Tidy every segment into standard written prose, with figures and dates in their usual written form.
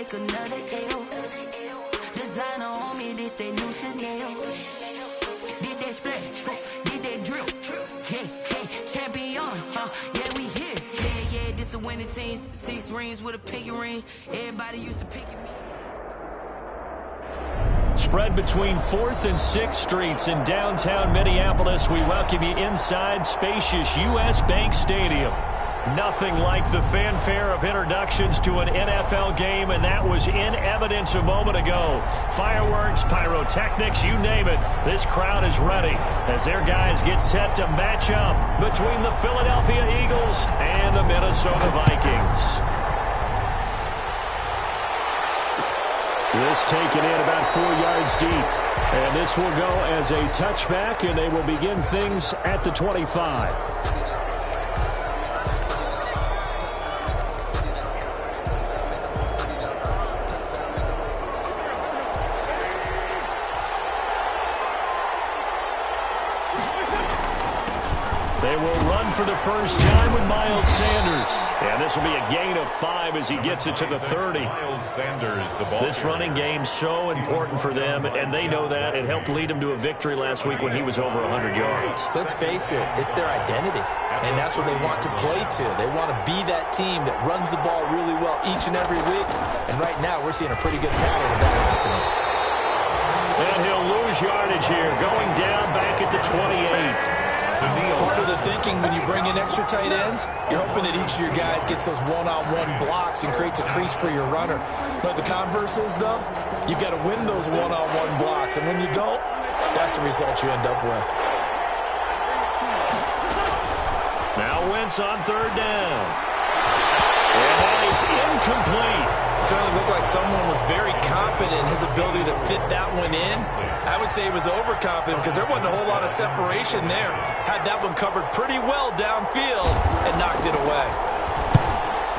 take another L. Designer on me, this they new Chanel. Did that splash, did that drill. Yeah, champion, yeah, we here. Yeah, this the winning team. 6 rings with a pinky ring. Everybody used to pick at me. Spread between 4th and 6th Streets in downtown Minneapolis. We welcome you inside spacious U.S. Bank Stadium. Nothing like the fanfare of introductions to an NFL game, and that was in evidence a moment ago. Fireworks, pyrotechnics, you name it. This crowd is ready as their guys get set to match up between the Philadelphia Eagles and the Minnesota Vikings. This taken in about 4 yards deep. And this will go as a touchback, and they will begin things at the 25. They will run for the first time with Miles Sanders. And this will be a gain of 5 as he gets it to the 30. Miles Sanders, the ball. This running game so important for them, and they know that. It helped lead them to a victory last week when he was over 100 yards. Let's face it, it's their identity, and that's what they want to play to. They want to be that team that runs the ball really well each and every week, and right now we're seeing a pretty good pattern of that happening. And he'll lose yardage here, going down back at the 28. Part of the thinking when you bring in extra tight ends, you're hoping that each of your guys gets those one-on-one blocks and creates a crease for your runner. But the converse is, though, you've got to win those one-on-one blocks. And when you don't, that's the result you end up with. Now Wentz on 3rd down. And that is incomplete. Certainly looked like someone was very confident in his ability to fit that one in. I would say he was overconfident because there wasn't a whole lot of separation there. Had that one covered pretty well downfield and knocked it away.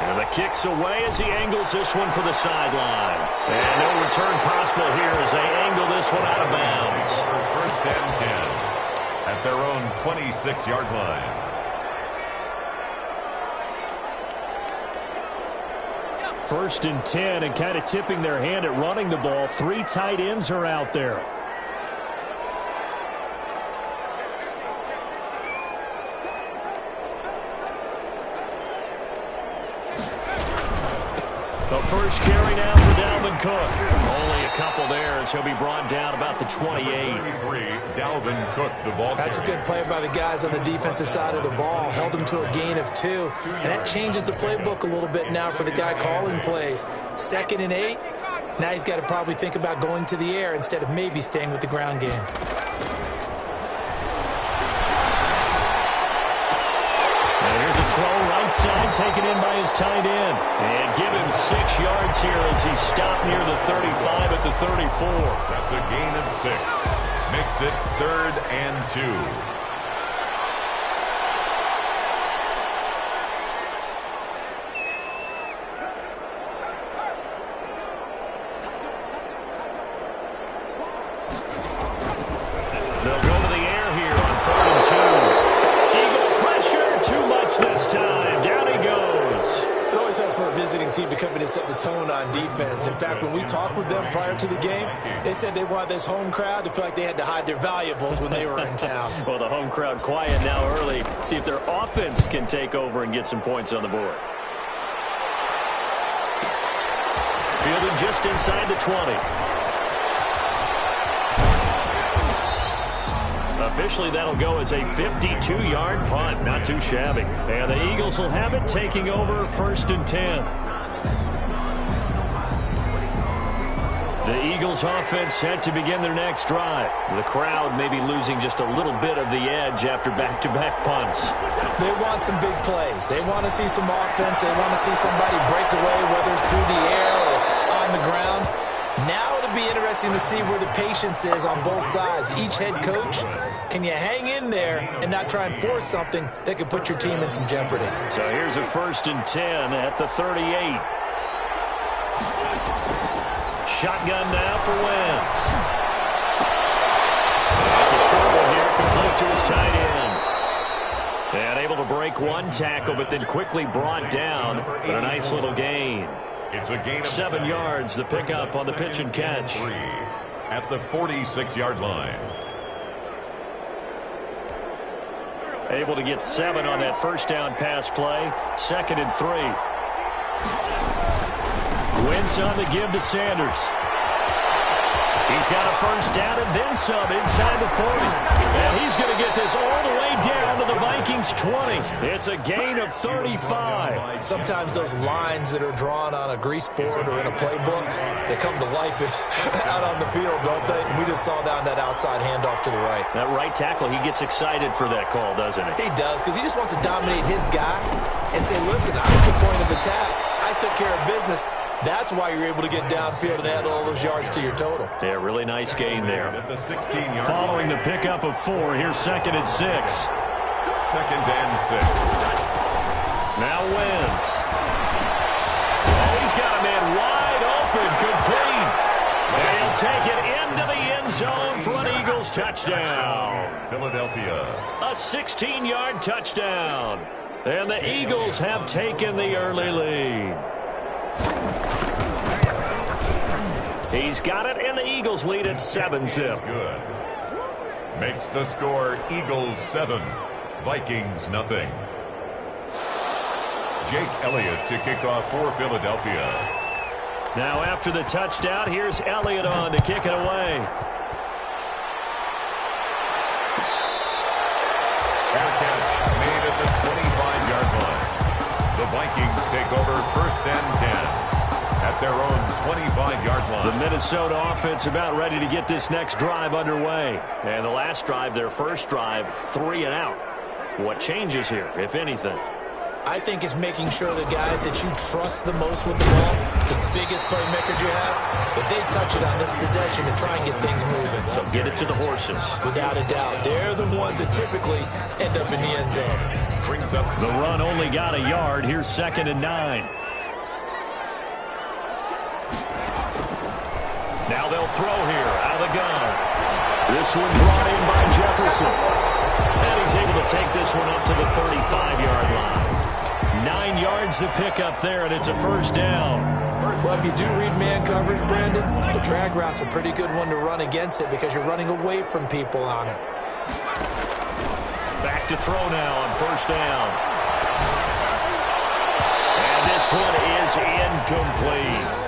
And the kick's away as he angles this one for the sideline. And no return possible here as they angle this one out of bounds. First and 10 at their own 26-yard line. First and 10, and kind of tipping their hand at running the ball. 3 tight ends are out there. The first carry now for Dalvin Cook. Only a couple there as he'll be brought down about the 28. 33, Dalvin Cook, the ball. That's a good play by the guys on the defensive side of the ball. Held him to a gain of 2. And that changes the playbook a little bit now for the guy calling plays. 2nd and 8. Now he's got to probably think about going to the air instead of maybe staying with the ground game. Throw right side, taken in by his tight end. And give him 6 yards here as he stopped near the 35 at the 34. That's a gain of 6. Makes it 3rd and 2. They'll go to the air here on 3rd and 2. Eagle pressure, too much this time. Down he goes. It always helps for a visiting team to come in and set the tone on defense. In fact, when we talked with them prior to the game, they said they wanted this home crowd to feel like they had to hide their valuables when they were in town. Well, the home crowd quiet now early. See if their offense can take over and get some points on the board. Fielded just inside the 20. Officially, that'll go as a 52-yard punt. Not too shabby. And the Eagles will have it, taking over 1st and 10. The Eagles offense set to begin their next drive. The crowd may be losing just a little bit of the edge after back-to-back punts. They want some big plays. They want to see some offense. They want to see somebody break away, whether it's through the air or on the ground. Now it'll be interesting to see where the patience is on both sides. Each head coach, can you hang in there and not try and force something that could put your team in some jeopardy? So here's a 1st and 10 at the 38. Shotgun now for Wentz. That's a short one here, complete to his tight end. And able to break one tackle, but then quickly brought down. But a nice little gain. It's a gain of 7 yards, the pickup on the pitch and catch. 3 at the 46-yard line. Able to get 7 on that first down pass play. 2nd and 3. Wentz on the give to Sanders. He's got a first down and then some inside the 40. And he's going to get this all the way down to the Vikings 20. It's a gain of 35. Sometimes those lines that are drawn on a grease board or in a playbook, they come to life out on the field, don't they? And we just saw down that outside handoff to the right. That right tackle, he gets excited for that call, doesn't he? He does, because he just wants to dominate his guy and say, listen, I'm at the point of attack. I took care of business. That's why you're able to get downfield and add all those yards to your total. Yeah, really nice gain there. At the 16-yard Following line. the pickup of 4, here's 2nd and 6. 2nd and 6. Now Wentz. Oh, he's got a man wide open, complete. And he'll take it into the end zone for an Eagles touchdown. Philadelphia. A 16-yard touchdown. And the Eagles have taken the early lead. He's got it, and the Eagles lead at 7-zip. Good. Makes the score Eagles 7, Vikings nothing. Jake Elliott to kick off for Philadelphia. Now after the touchdown, here's Elliott on to kick it away. Fair catch made at the 25-yard line. The Vikings take over 1st and 10. At their own 25-yard line. The Minnesota offense about ready to get this next drive underway. And the last drive, their first drive, 3 and out. What changes here, if anything? I think it's making sure the guys that you trust the most with the ball, the biggest playmakers you have, that they touch it on this possession to try and get things moving. So get it to the horses. Without a doubt. They're the ones that typically end up in the end zone. Brings up The run only got a yard. Here's 2nd and 9. Now they'll throw here out of the gun. This one brought in by Jefferson. And he's able to take this one up to the 35-yard line. 9 yards to pick up there, and it's a first down. Well, if you do read man coverage, Brandon, the drag route's a pretty good one to run against it because you're running away from people on it. Back to throw now on first down. And this one is incomplete.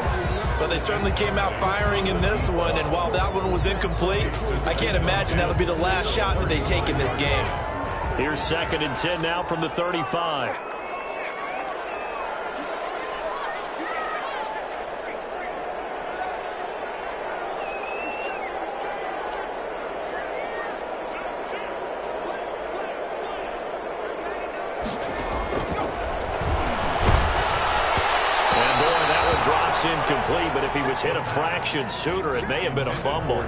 But they certainly came out firing in this one, and while that one was incomplete, I can't imagine that'll be the last shot that they take in this game. Here's 2nd and 10 now from the 35. Incomplete, but if he was hit a fraction sooner, it may have been a fumble.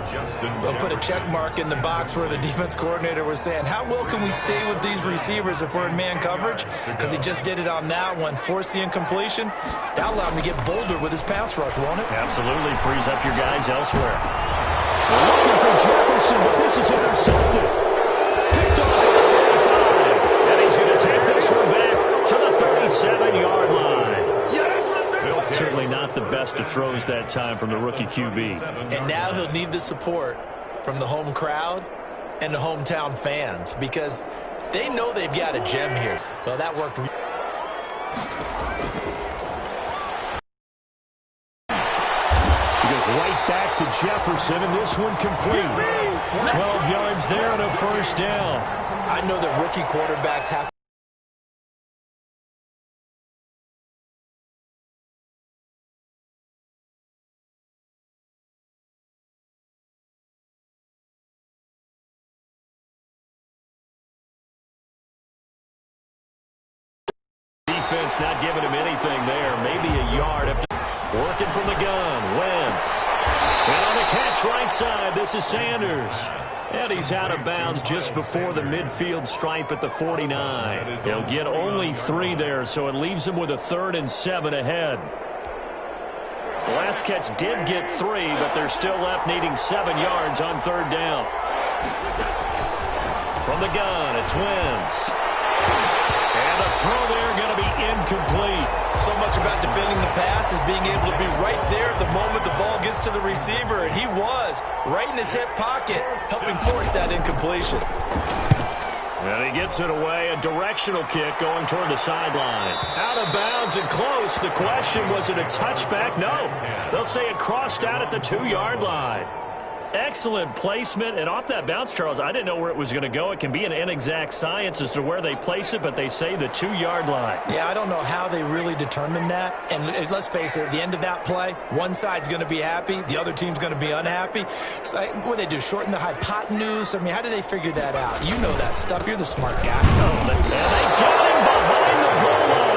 They'll put a check mark in the box where the defense coordinator was saying, how well can we stay with these receivers if we're in man coverage? Because he just did it on that one, forced the incompletion. That'll allow him to get bolder with his pass rush, won't it? Absolutely, frees up your guys elsewhere. They're looking for Jefferson, but this is intercepted. Picked off at the 45. And he's going to take this one back to the 37-yard line. Certainly not the best of throws that time from the rookie QB. And now he'll need the support from the home crowd and the hometown fans because they know they've got a gem here. Well, that worked. He goes right back to Jefferson, and this one complete. 12 yards there and a first down. I know that rookie quarterbacks have defense not giving him anything there. Maybe a yard up to working from the gun. Wentz. And on the catch right side, this is Sanders. And he's out of bounds just before the midfield stripe at the 49. He'll get only 3 there, so it leaves him with a 3rd and 7 ahead. The last catch did get 3, but they're still left needing 7 yards on 3rd down. From the gun, it's Wentz. And the throw there going to be incomplete. So much about defending the pass is being able to be right there at the moment the ball gets to the receiver, and he was right in his hip pocket, helping force that incompletion. And he gets it away, a directional kick going toward the sideline. Out of bounds and close. The question, was it a touchback? No. They'll say it crossed out at the 2-yard line. Excellent placement, and off that bounce, Charles, I didn't know where it was going to go. It can be an inexact science as to where they place it, but they say the 2-yard line. Yeah, I don't know how they really determined that. And let's face it, at the end of that play, one side's going to be happy, the other team's going to be unhappy. It's like, what do they do, shorten the hypotenuse? I mean, how do they figure that out? You know that stuff. You're the smart guy. Oh, and they got him behind the goal line.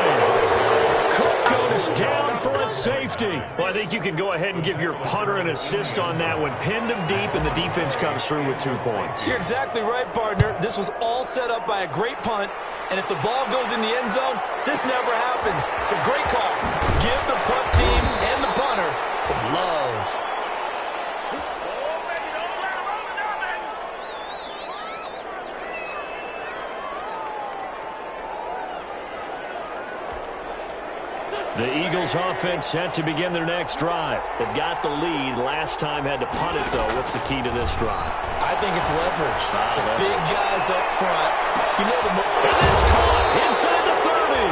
Cook goes down for a safety. Well, I think you can go ahead and give your punter an assist on that one. Pinned him deep, and the defense comes through with 2 points. You're exactly right, partner. This was all set up by a great punt, and if the ball goes in the end zone, this never happens. So great call. Give the punt team and the punter some love. The Eagles offense set to begin their next drive. They've got the lead. Last time had to punt it, though. What's the key to this drive? I think it's leverage. The big guys up front. You know and it's caught inside the 30.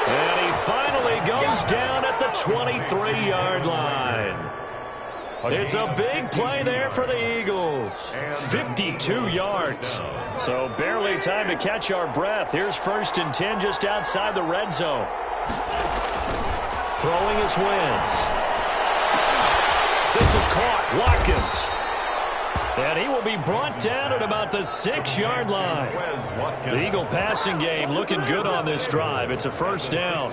And he finally goes down at the 23-yard line. It's a big play there for the Eagles. 52 yards. So barely time to catch our breath. Here's 1st and 10 just outside the red zone. Throwing his Wentz. This is caught. Watkins. And he will be brought down at about the 6-yard line. The Eagle passing game looking good on this drive. It's a 1st down.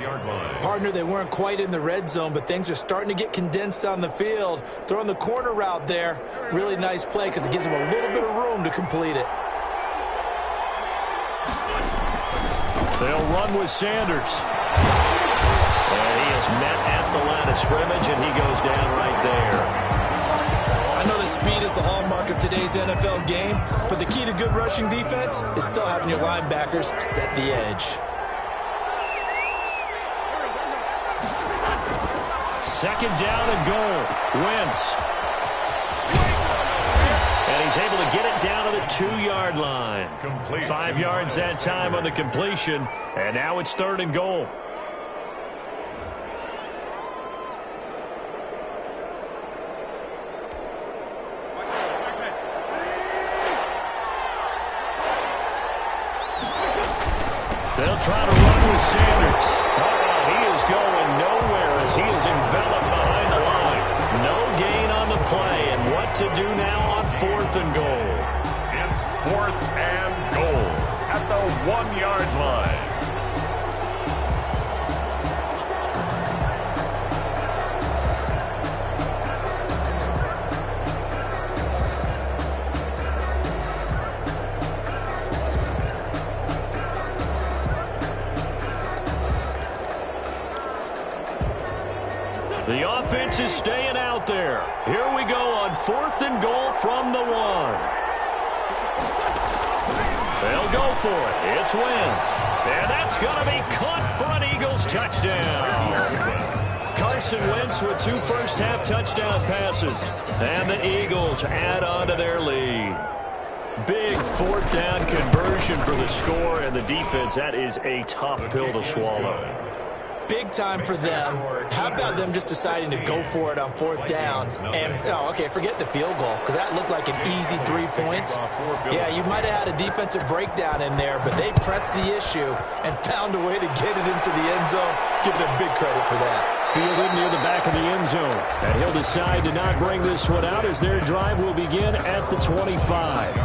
Partner, they weren't quite in the red zone, but things are starting to get condensed on the field. Throwing the corner route there. Really nice play because it gives them a little bit of room to complete it. They'll run with Sanders. And he is met at the line of scrimmage, and he goes down right there. I know that speed is the hallmark of today's NFL game, but the key to good rushing defense is still having your linebackers set the edge. 2nd down and goal. Wentz. And he's able to get it down to the 2-yard line. 5 yards that time on the completion, and now it's 3rd and goal. They'll try to run with Sanders. He is going nowhere as he is enveloped behind the line. No gain on the play, and what to do now on 4th and goal. It's 4th and goal at the 1-yard line. The offense is staying out there. Here we go on 4th and goal from the 1. They'll go for it. It's Wentz. And that's going to be caught for an Eagles touchdown. Carson Wentz with 2 first-half touchdown passes. And the Eagles add on to their lead. Big 4th down conversion for the score, and the defense, that is a tough pill to swallow. Big time for them. How about them just deciding to go for it on 4th down? And, forget the field goal, because that looked like an easy 3 points. Yeah, you might have had a defensive breakdown in there, but they pressed the issue and found a way to get it into the end zone. Give them big credit for that. Fielded near the back of the end zone. And he'll decide to not bring this one out as their drive will begin at the 25.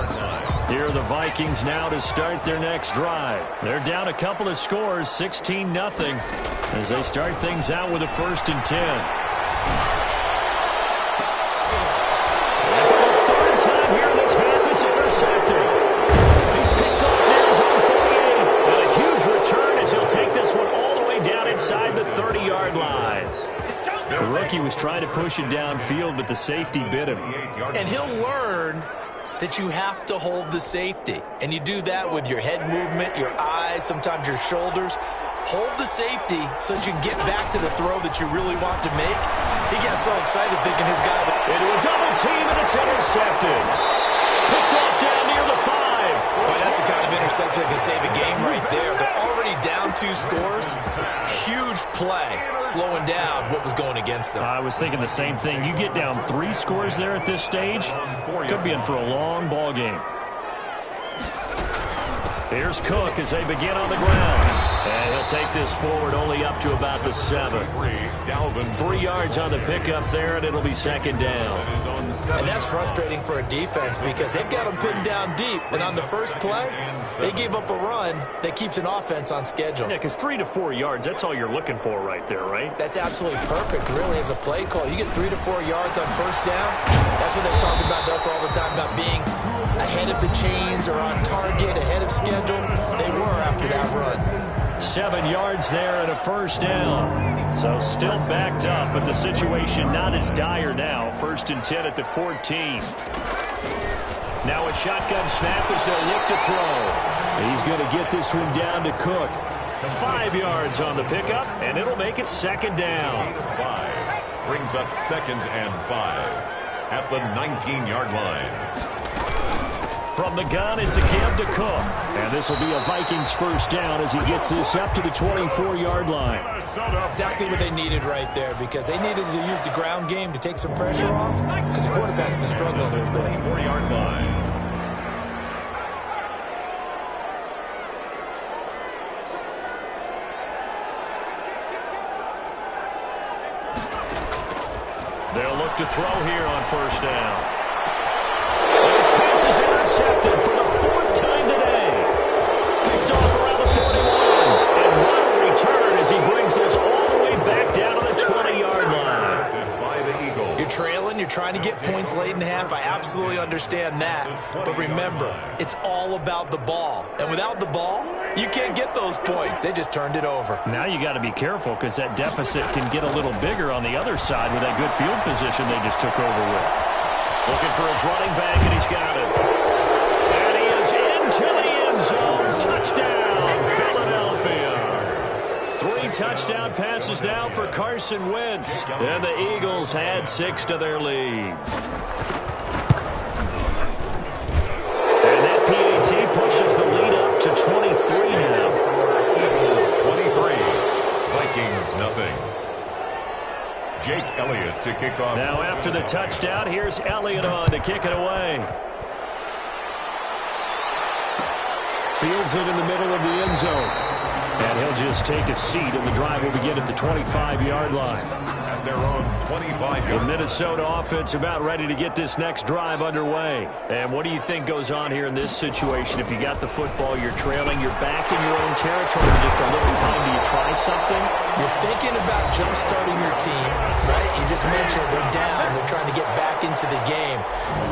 Here are the Vikings now to start their next drive. They're down a couple of scores, 16-0, as they start things out with a 1st and 10. And for the 3rd time here in this half, it's intercepted. He's picked off near his own 48. And a huge return as he'll take this one all the way down inside the 30-yard line. The rookie was trying to push it downfield, but the safety bit him. And he'll learn that you have to hold the safety. And you do that with your head movement, your eyes, sometimes your shoulders. Hold the safety so that you can get back to the throw that you really want to make. He got so excited thinking his guy would... Into a double team, and it's intercepted. Picked off down near the 5. Boy, that's the kind of interception that can save a game right there. They're already down 2 scores. Huge play, slowing down what was going against them. I was thinking the same thing. You get down 3 scores there at this stage, could be in for a long ball game. Here's Cook as they begin on the ground. And he'll take this forward only up to about the 7. 3 yards on the pickup there, and it'll be second down. And that's frustrating for a defense because they've got them pinned down deep. And on the first play, they gave up a run that keeps an offense on schedule. Yeah, because 3 to 4 yards, that's all you're looking for right there, right? That's absolutely perfect, really, as a play call. You get 3 to 4 yards on first down. That's what they're talking about to us all the time, about being ahead of the chains or on target, ahead of schedule. They were after that run. 7 yards there and a first down. So still backed up, but the situation not as dire now. 1st and 10 at the 14. Now a shotgun snap as they'll look to throw. He's going to get this one down to Cook. 5 yards on the pickup, and it'll make it second down. 5 brings up 2nd and 5 at the 19-yard line. From the gun, it's a give to Cook. And this will be a Vikings first down as he gets this up to the 24-yard line. Exactly what they needed right there, because they needed to use the ground game to take some pressure off, because the quarterback's been struggling a little bit. 4-yard line. They'll look to throw here on first down. Intercepted for the 4th time today. Picked off around the 41. And what a return as he brings this all the way back down to the 20-yard line. By the Eagles. You're trailing. You're trying to get points late in the half. I absolutely understand that. But remember, it's all about the ball. And without the ball, you can't get those points. They just turned it over. Now you got to be careful because that deficit can get a little bigger on the other side with that good field position they just took over with. Looking for his running back, and he's got it. And he is into the end zone. Touchdown, Philadelphia. 3 touchdown passes now for Carson Wentz. And the Eagles add 6 to their lead. And that PAT pushes the lead up to 23 now. Eagles 23, Vikings nothing. Jake Elliott to kick off. Now after the touchdown, here's Elliott on to kick it away. Fields it in the middle of the end zone. And he'll just take a seat, and the drive will begin at the 25-yard line. At their own 25-yard. The Minnesota offense about ready to get this next drive underway. And what do you think goes on here in this situation? If you got the football, you're trailing, you're back in your own territory, just a little time. Do you try something? You're thinking about jump-starting your team, right? You just mentioned they're down. They're trying to get back into the game.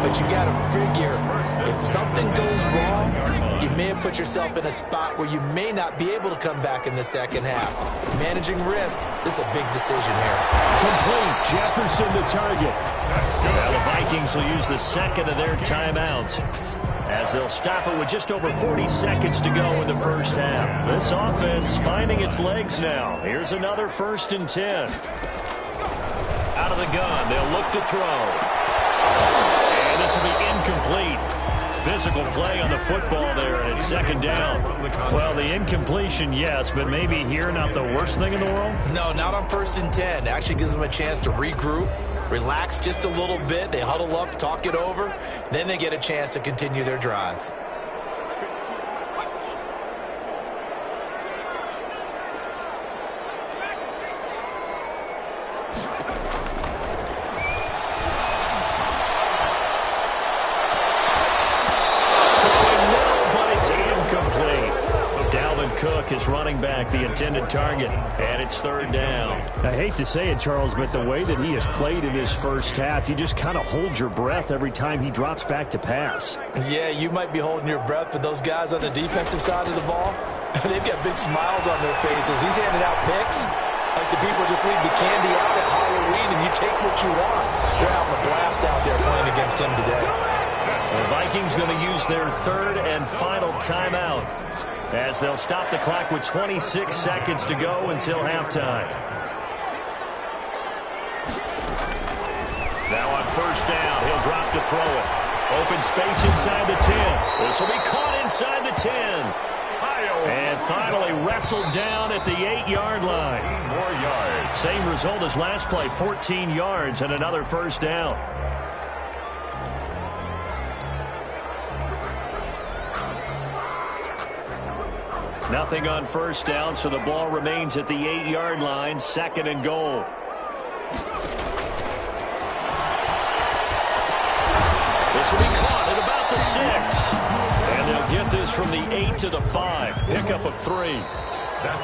But you got to figure, if something goes wrong, you may have put yourself in a spot where you may not be able to come back in the second half. Managing risk, this is a big decision here. Complete. Jefferson the target. Now the Vikings will use the second of their timeouts as they'll stop it with just over 40 seconds to go in the first half. This offense finding its legs now. Here's another 1st and 10. Out of the gun, they'll look to throw. And this will be incomplete. Physical play on the football there, and it's second down. Well, the incompletion, yes, but maybe here not the worst thing in the world? No, not on 1st and 10. It actually gives them a chance to regroup, relax just a little bit. They huddle up, talk it over. Then they get a chance to continue their drive. Cook is running back, the intended target, and it's 3rd down. I hate to say it, Charles, but the way that he has played in this first half, you just kind of hold your breath every time he drops back to pass. Yeah, you might be holding your breath, but those guys on the defensive side of the ball, they've got big smiles on their faces. He's handing out picks like the people just leave the candy out at Halloween and you take what you want. They're having a blast out there playing against him today. The Vikings going to use their third and final timeout as they'll stop the clock with 26 seconds to go until halftime. Now on first down, he'll drop to throw it. Open space inside the 10. This will be caught inside the 10. And finally wrestled down at the 8-yard line. 14 more yards. Same result as last play, 14 yards and another first down. Nothing on first down, so the ball remains at the 8-yard line, second and goal. This will be caught at about the 6. And they'll get this from the 8 to the 5. Pickup of 3.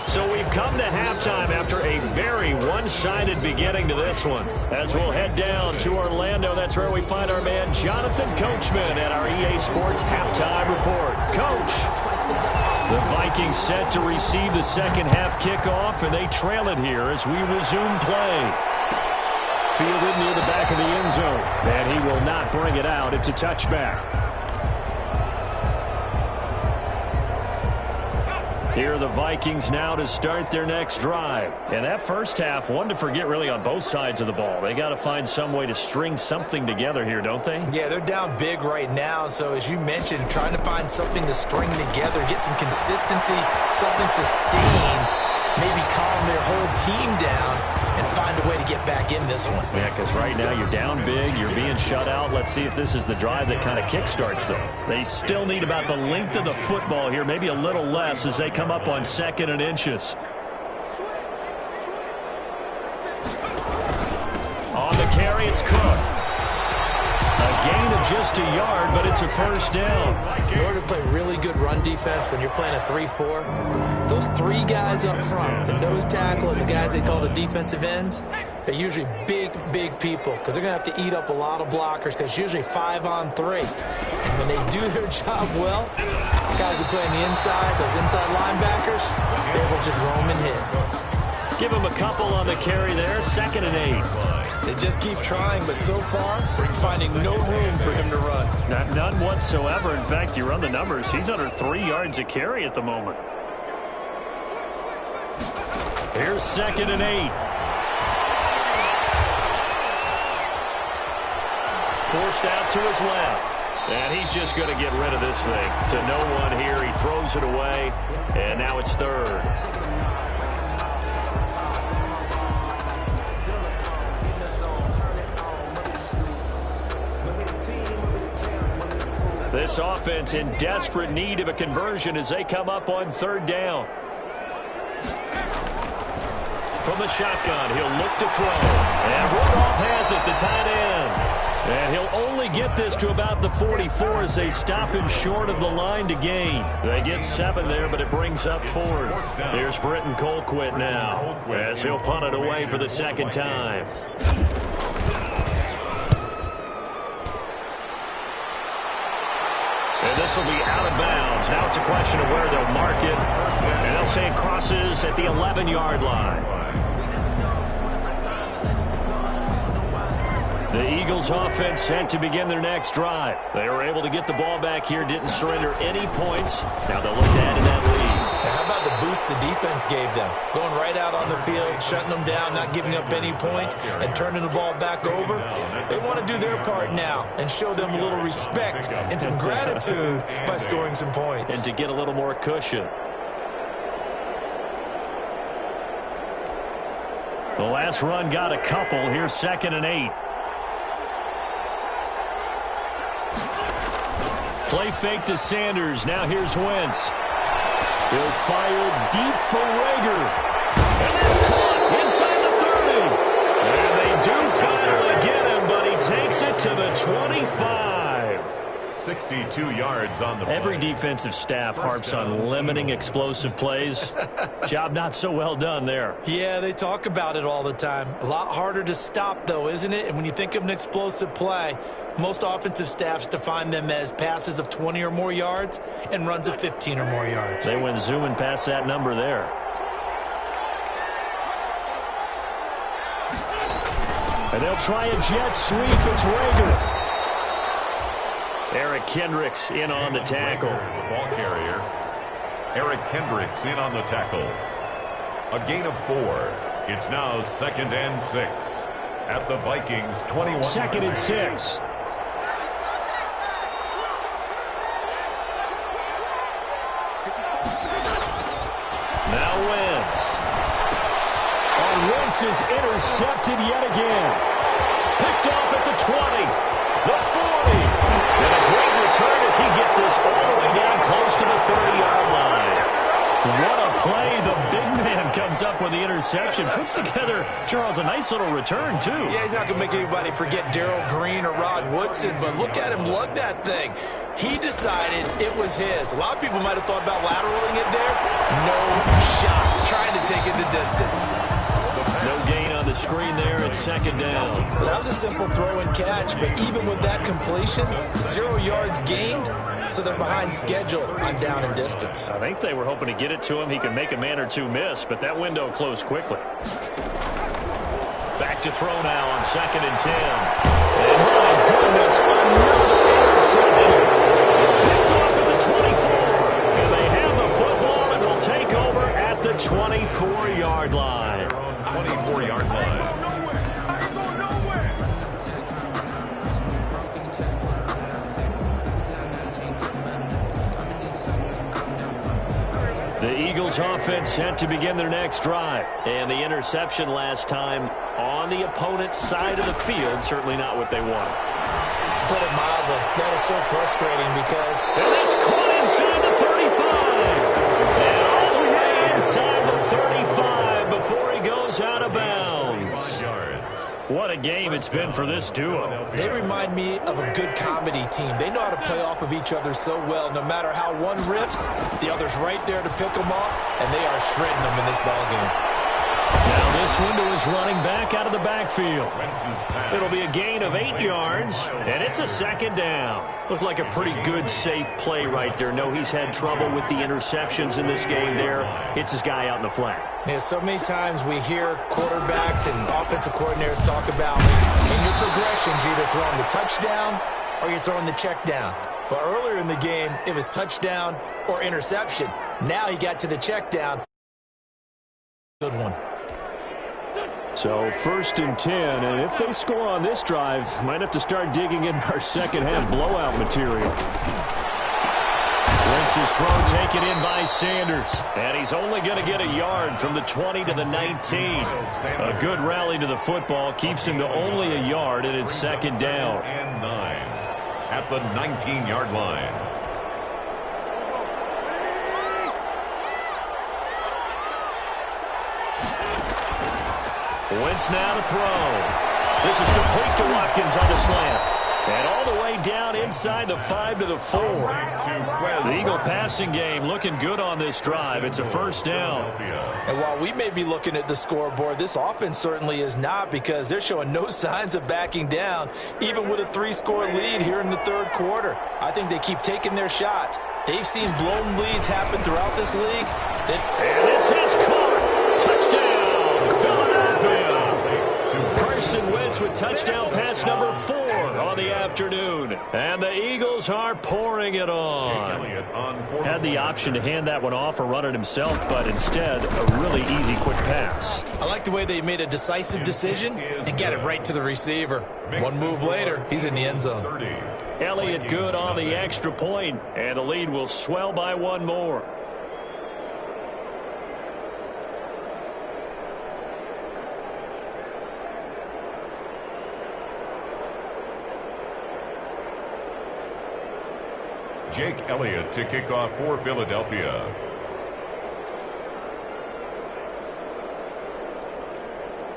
So we've come to halftime after a very one-sided beginning to this one. As we'll head down to Orlando, that's where we find our man Jonathan Coachman at our EA Sports Halftime Report. Coach, the Vikings set to receive the second half kickoff, and they trail it here as we resume play. Fielded near the back of the end zone, and he will not bring it out. It's a touchback. Here are the Vikings now to start their next drive. And that first half, one to forget really on both sides of the ball. They got to find some way to string something together here, don't they? Yeah, they're down big right now. So as you mentioned, trying to find something to string together, get some consistency, something sustained, maybe calm their whole team down and find a way to get back in this one. Yeah, because right now you're down big, you're being shut out. Let's see if this is the drive that kind of kickstarts them. They still need about the length of the football here, maybe a little less as they come up on 2nd and inches. On the carry, it's Cook. A gain of just a yard, but it's a first down. In order to play really good run defense when you're playing a 3-4, those 3 guys up front, the nose tackle and the guys they call the defensive ends, they're usually big people because they're going to have to eat up a lot of blockers because it's usually 5 on 3. And when they do their job well, guys who play on the inside, those inside linebackers, they will just roam and hit. Give them a couple on the carry there, 2nd and 8. They just keep trying, but so far, finding no room for him to run. None whatsoever. In fact, you run the numbers. He's under 3 yards a carry at the moment. Here's 2nd and 8. Forced out to his left. And he's just going to get rid of this thing. To no one here. He throws it away. And now it's 3rd. This offense in desperate need of a conversion as they come up on 3rd down. From the shotgun, he'll look to throw. And Rudolph has it, the tight end. And he'll only get this to about the 44 as they stop him short of the line to gain. They get 7 there, but it brings up 4th. Here's Britton Colquitt now as he'll punt it away for the 2nd time. And this will be out of bounds. Now it's a question of where they'll mark it. And they'll say it crosses at the 11-yard line. The Eagles offense set to begin their next drive. They were able to get the ball back here, didn't surrender any points. Now they'll look to add in that lead. Now, how about the boost the defense gave them? Going right out on the field, shutting them down, not giving up any points, and turning the ball back over. They want to do their part now and show them a little respect and some gratitude by scoring some points. And to get a little more cushion. The last run got a couple. Here's 2nd and 8. Play fake to Sanders. Now here's Wentz. He'll fire deep for Rager. And that's caught inside the 30. And they do finally get him, but he takes it to the 25. 62 yards on the play. Every defensive staff harps on limiting explosive plays. Job not so well done there. Yeah, they talk about it all the time. A lot harder to stop, though, isn't it? And when you think of an explosive play, most offensive staffs define them as passes of 20 or more yards and runs of 15 or more yards. They went zooming past that number there. And they'll try a jet sweep. It's Rager. Eric Kendricks in on the tackle. The ball carrier, Eric Kendricks in on the tackle. A gain of 4. It's now 2nd and 6 at the Vikings 21. 2nd and 6. Now Wentz. Wentz is intercepted yet again. Picked off at the 20, the 40. And a great return as he gets this all the way down close to the 30-yard line. What a play. The big man comes up with the interception. Puts together, Charles, a nice little return, too. Yeah, he's not going to make anybody forget Darrell Green or Rod Woodson, but look at him lug that thing. He decided it was his. A lot of people might have thought about lateraling it there. No shot. Trying to take it the distance. No gain on the screen there. It's 2nd down. Well, that was a simple throw and catch, but even with that completion, 0 yards gained, so they're behind schedule on down and distance. I think they were hoping to get it to him. He could make a man or two miss, but that window closed quickly. Back to throw now on 2nd and 10. And my goodness, another interception. Picked off at the 24. And they have the football and will take over at the 24-yard line. 24-yard line. The Eagles offense set to begin their next drive. And the interception last time on the opponent's side of the field, certainly not what they wanted. Put it mildly, that is so frustrating because... And that's caught inside the 35. And all the way inside the 35 before he goes out of bounds. What a game it's been for this duo. They remind me of a good comedy team. They know how to play off of each other so well. No matter how one riffs, the other's right there to pick them off, and they are shredding them in this ballgame. Now this window is running back out of the backfield. It'll be a gain of 8 yards, and it's a 2nd down. Looked like a pretty good, safe play right there. No, he's had trouble with the interceptions in this game there. Hits his guy out in the flat. Yeah, so many times we hear quarterbacks and offensive coordinators talk about in your progressions, you're either throwing the touchdown or you're throwing the check down. But earlier in the game, it was touchdown or interception. Now he got to the check down. Good one. So 1st and 10, and if they score on this drive, might have to start digging in our second-half blowout material. Wentz's throw taken in by Sanders, and he's only going to get a yard from the 20 to the 19. A good rally to the football keeps him to only a yard, and it's 2nd down. And 9 at the 19-yard line. Wentz now to throw. This is complete to Watkins on the slant. And all the way down inside the 5 to the 4. The Eagle passing game looking good on this drive. It's a 1st down. And while we may be looking at the scoreboard, this offense certainly is not, because they're showing no signs of backing down, even with a 3-score lead here in the 3rd quarter. I think they keep taking their shots. They've seen blown leads happen throughout this league. And this is caught. Touchdown, Philadelphia. Carson Wentz with touchdown pass number 4 on the afternoon. And the Eagles are pouring it on. Had the option to hand that one off or run it himself, but instead a really easy quick pass. I like the way they made a decisive decision and got it right to the receiver. One move later, he's in the end zone. Elliott good on the extra point, and the lead will swell by 1 more. Jake Elliott to kick off for Philadelphia.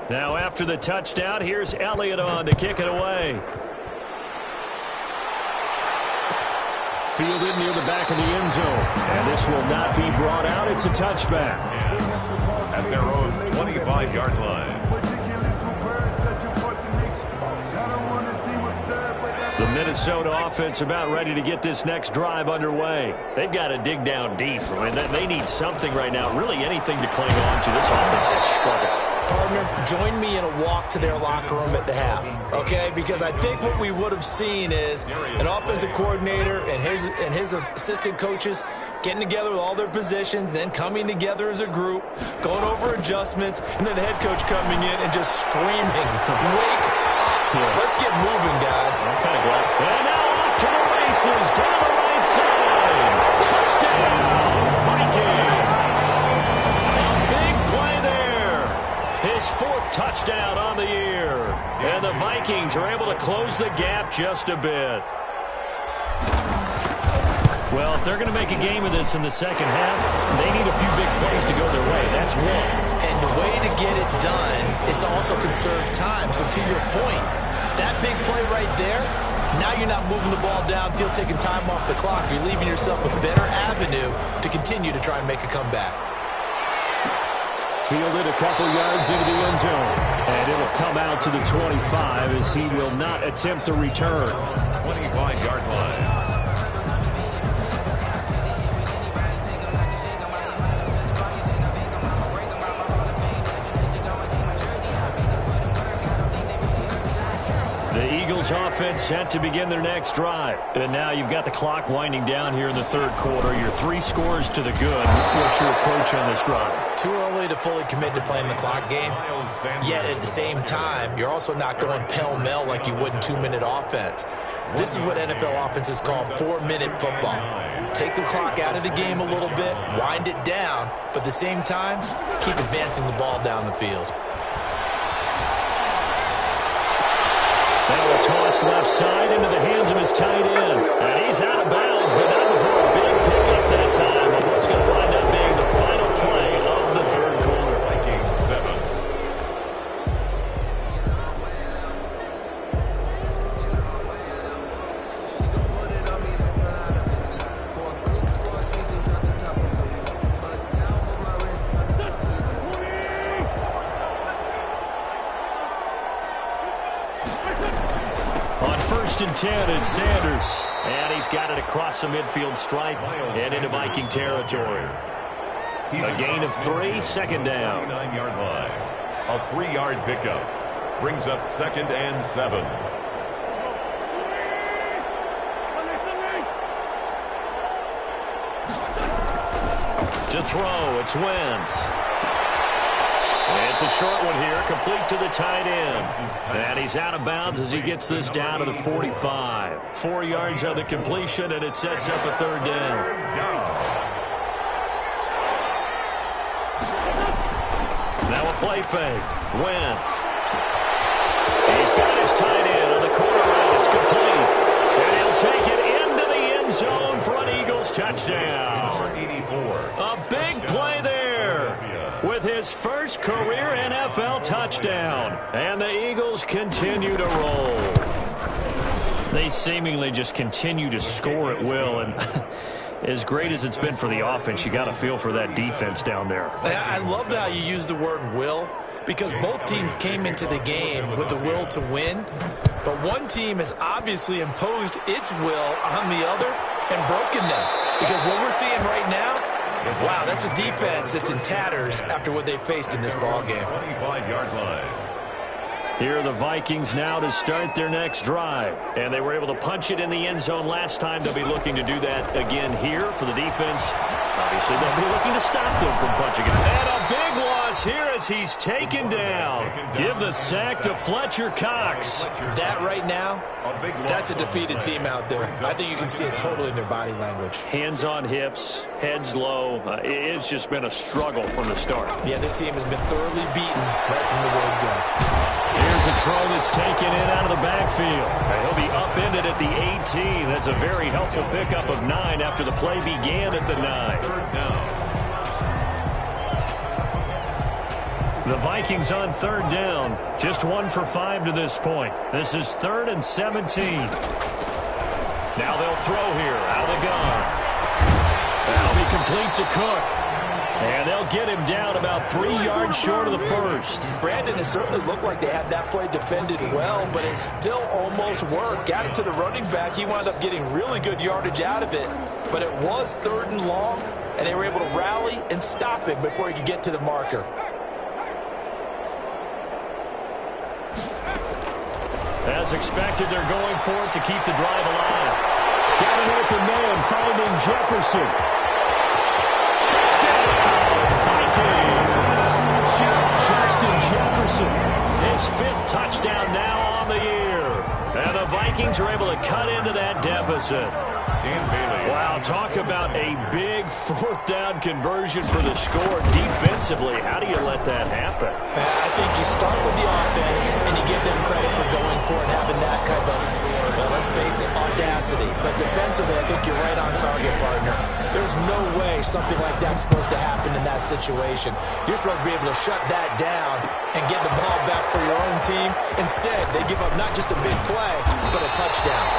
Now after the touchdown, here's Elliott on to kick it away. Fielded near the back of the end zone. And this will not be brought out. It's a touchback. At their own 25-yard line. The Minnesota offense about ready to get this next drive underway. They've got to dig down deep. I mean, they need something right now, really anything to cling on to. This offense has struggled. Partner, join me in a walk to their locker room at the half, okay? Because I think what we would have seen is an offensive coordinator and his assistant coaches getting together with all their positions, then coming together as a group, going over adjustments, and then the head coach coming in and just screaming, "Wake up! Let's get moving, guys." I'm kind of glad. And now off to the races, down the right side. Touchdown, Vikings. A big play there. His 4th touchdown on the year. And the Vikings are able to close the gap just a bit. Well, if they're going to make a game of this in the second half, they need a few big plays to go their way. That's one. And the way to get it done is to also conserve time. So to your point, that big play right there, now you're not moving the ball downfield, taking time off the clock. You're leaving yourself a better avenue to continue to try and make a comeback. Fielded a couple yards into the end zone. And it'll come out to the 25 as he will not attempt to return. 25-yard line. The Eagles offense set to begin their next drive. And now you've got the clock winding down here in the third quarter. Your 3 scores to the good. What's your approach on this drive? Too early to fully commit to playing the clock game. Yet at the same time, you're also not going pell-mell like you would in 2-minute offense. This is what NFL offenses call 4-minute football. Take the clock out of the game a little bit, wind it down, but at the same time, keep advancing the ball down the field. Now a toss left side into the hands of his tight end. And he's out of bounds, but not before a big pickup that time. But what's going to wind up being the final play of the third quarter? Vikings 7. On 1st and 10, it's Sanders. And he's got it across the midfield stripe and into Viking territory. A gain of 3, 2nd down. 9-yard line. A 3-yard pickup. Brings up 2nd and 7. To throw, it's Wentz. It's a short one here, complete to the tight end. And he's out of bounds as he gets this down to the 45. 4 yards on the completion, and it sets up a 3rd down. Now a play fake. Wentz. He's got his tight end on the corner route. It's complete. And he'll take it into the end zone for an Eagles touchdown. 84. A big play there with his first career NFL touchdown. And the Eagles continue to roll. They seemingly just continue to score at will. And as great as it's been for the offense, you got to feel for that defense down there. I love how you use the word will, because both teams came into the game with the will to win. But one team has obviously imposed its will on the other and broken them. Because what we're seeing right now, wow, that's a defense that's in tatters after what they faced in this ballgame. 25-yard line. Here are the Vikings now to start their next drive. And they were able to punch it in the end zone last time. They'll be looking to do that again here for the defense. Obviously, they'll be looking to stop them from punching it. And a big loss here as he's taken down. Give the sack to Fletcher Cox. That right now, that's a defeated team out there. I think you can see it totally in their body language. Hands on hips, heads low. It's just been a struggle from the start. Yeah, this team has been thoroughly beaten right from the word go. Here's a throw that's taken in out of the backfield. He'll be upended at the 18. That's a very helpful pickup of 9 after the play began at the 9. Third down. The Vikings on 3rd down. Just 1 for 5 to this point. This is 3rd and 17. Now they'll throw here out of the gun. That'll be complete to Cook. And they'll get him down about 3 yards short of the first. Brandon, it certainly looked like they had that play defended well, but it still almost worked. Got it to the running back. He wound up getting really good yardage out of it. But it was 3rd and long, and they were able to rally and stop him before he could get to the marker. As expected, they're going for it to keep the drive alive. Got an open man, finding Jefferson. Touchdown, Vikings! Justin Jefferson, his 5th touchdown now on the year. And the Vikings are able to cut into that deficit. Wow, talk about a big 4th down conversion for the score. Defensively, how do you let that happen? I think you start with the offense and you give them credit for going for it and having that kind of, well, let's face it, audacity. But defensively, I think you're right on target, partner. There's no way something like that's supposed to happen in that situation. You're supposed to be able to shut that down and get the ball back for your own team. Instead, they give up not just a big play, but a touchdown.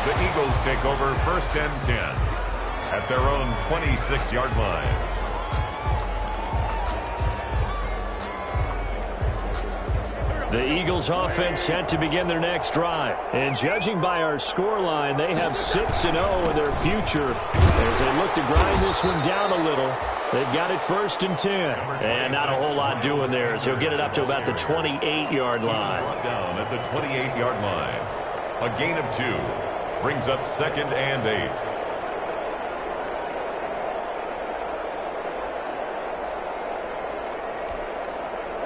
The Eagles take over 1st and 10 at their own 26-yard line. The Eagles offense set to begin their next drive. And judging by our scoreline, they have 6-0 in their future as they look to grind this one down a little. They've got it 1st and 10. And not a whole lot doing there as he'll get it up to about the 28-yard line. Down at the 28-yard line. A gain of 2. Brings up 2nd and 8.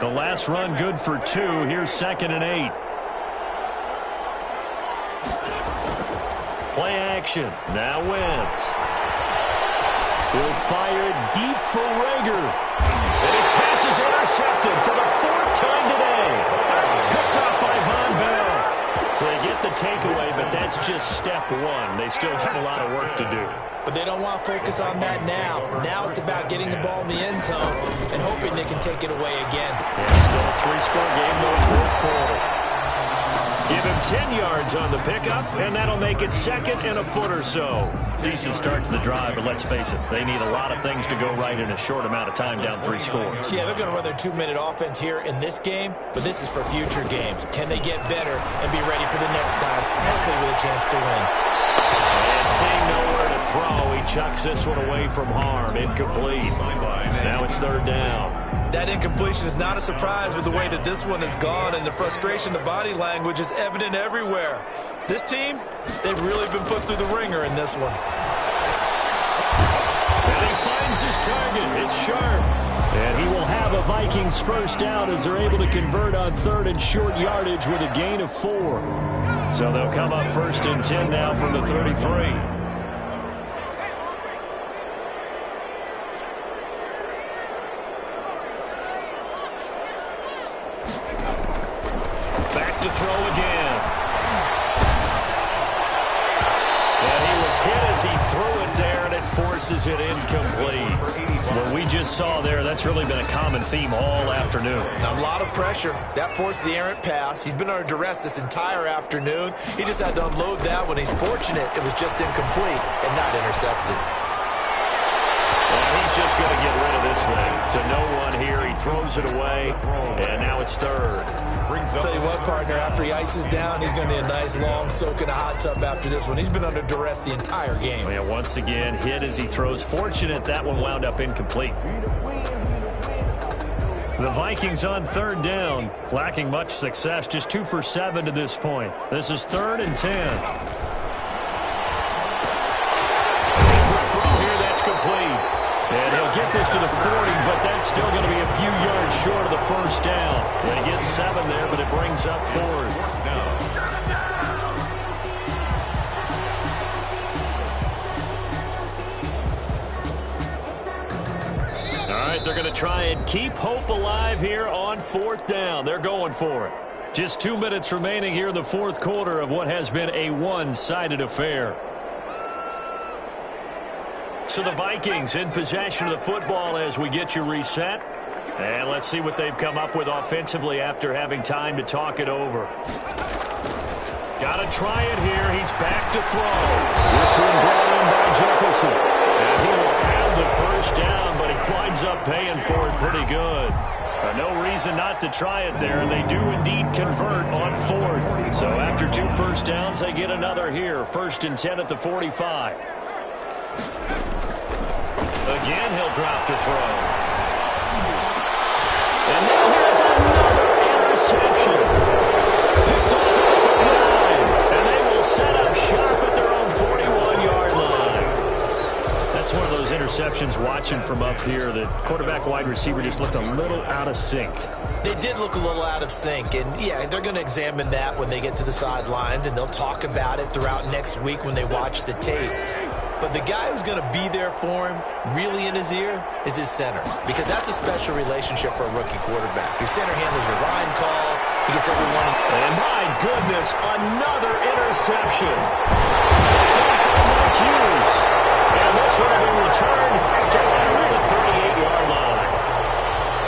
The last run good for 2. Here's 2nd and 8. Play action. Now Wentz. He'll fire deep for Rager. And his pass is intercepted for the 4th time today. Picked off by Von Bell. So they get the takeaway, but that's just step 1. They still have a lot of work to do. But they don't want to focus on that now. Now it's about getting the ball in the end zone and hoping they can take it away again. Yeah, still a 3-score game, though, 4th quarter. Give him 10 yards on the pickup, and that'll make it 2nd and a foot or so. Decent start to the drive, but let's face it, they need a lot of things to go right in a short amount of time down 3 scores. Yeah, they're going to run their 2-minute offense here in this game, but this is for future games. Can they get better and be ready for the next time, hopefully with a chance to win? And seeing nowhere to throw, he chucks this one away from harm. Incomplete. Now it's 3rd down. That incompletion is not a surprise with the way that this one has gone, and the frustration, the body language is evident everywhere. This team, they've really been put through the ringer in this one. And he finds his target. It's Sharp. And he will have a Vikings 1st down as they're able to convert on 3rd and short yardage with a gain of 4. So they'll come up 1st and 10 now from the 33. To throw again. And he was hit as he threw it there, and it forces it incomplete. What we just saw there, that's really been a common theme all afternoon. A lot of pressure. That forced the errant pass. He's been under duress this entire afternoon. He just had to unload that one. He's fortunate it was just incomplete and not intercepted. And he's just going to get rid of this thing. To no one here. He throws it away, and now it's 3rd. I'll tell you what, partner, after he ices down, he's going to need a nice long soak in a hot tub after this one. He's been under duress the entire game. Yeah, once again, hit as he throws. Fortunate that one wound up incomplete. The Vikings on 3rd down, lacking much success, just 2 for 7 to this point. This is 3rd and 10. Throw here, that's complete. And he'll get this to the 40, but that's still going to be a few yards short of the 1st down. They get 7 there, but it brings up 4th. All right, they're going to try and keep hope alive here on 4th down. They're going for it. Just 2 minutes remaining here in the 4th quarter of what has been a one-sided affair. So the Vikings in possession of the football as we get you reset. And let's see what they've come up with offensively after having time to talk it over. Got to try it here. He's back to throw. This one brought in by Jefferson. And he will have the 1st down, but he winds up paying for it pretty good. No reason not to try it there, and they do indeed convert on 4th. So after 2 1st downs, they get another here. 1st and 10 at the 45. Again, he'll drop to throw. And now here's another interception. interception. Picked off at the 39. And they will set up shop at their own 41-yard line. That's one of those interceptions watching from up here. The quarterback wide receiver just looked a little out of sync. They did look a little out of sync, and yeah, they're going to examine that when they get to the sidelines, and they'll talk about it throughout next week when they watch the tape. But the guy who's going to be there for him, really in his ear, is his center, because that's a special relationship for a rookie quarterback. Your center handles your line calls. He gets everyone. And my goodness, another interception. Mike Hughes. And this one will be returned to the 38-yard line.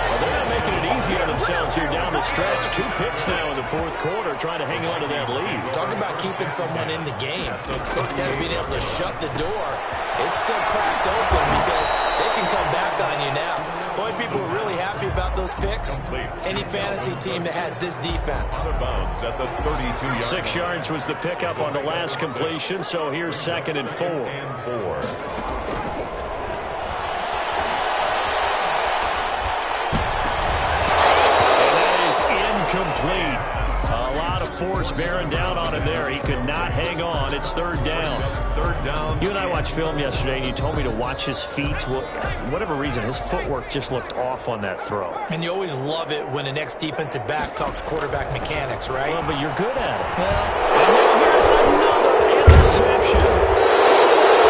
Well, they're not making it easy on themselves here down the stretch. 2 picks now in the fourth quarter, trying to hang on to that lead. Talk about keeping someone in the game. Instead of being able to shut the door, it's still cracked open because they can come back on you now. Boy, people are really happy about those picks. Any fantasy team that has this defense. 6 yards was the pickup on the last completion, so here's 2nd and 4. Complete. A lot of force bearing down on him there. He could not hang on. It's 3rd down. 3rd down. You and I watched film yesterday, and you told me to watch his feet. Well, for whatever reason, his footwork just looked off on that throw. And you always love it when an ex-defensive back talks quarterback mechanics, right? Well, but you're good at it. Well, and now here's another interception.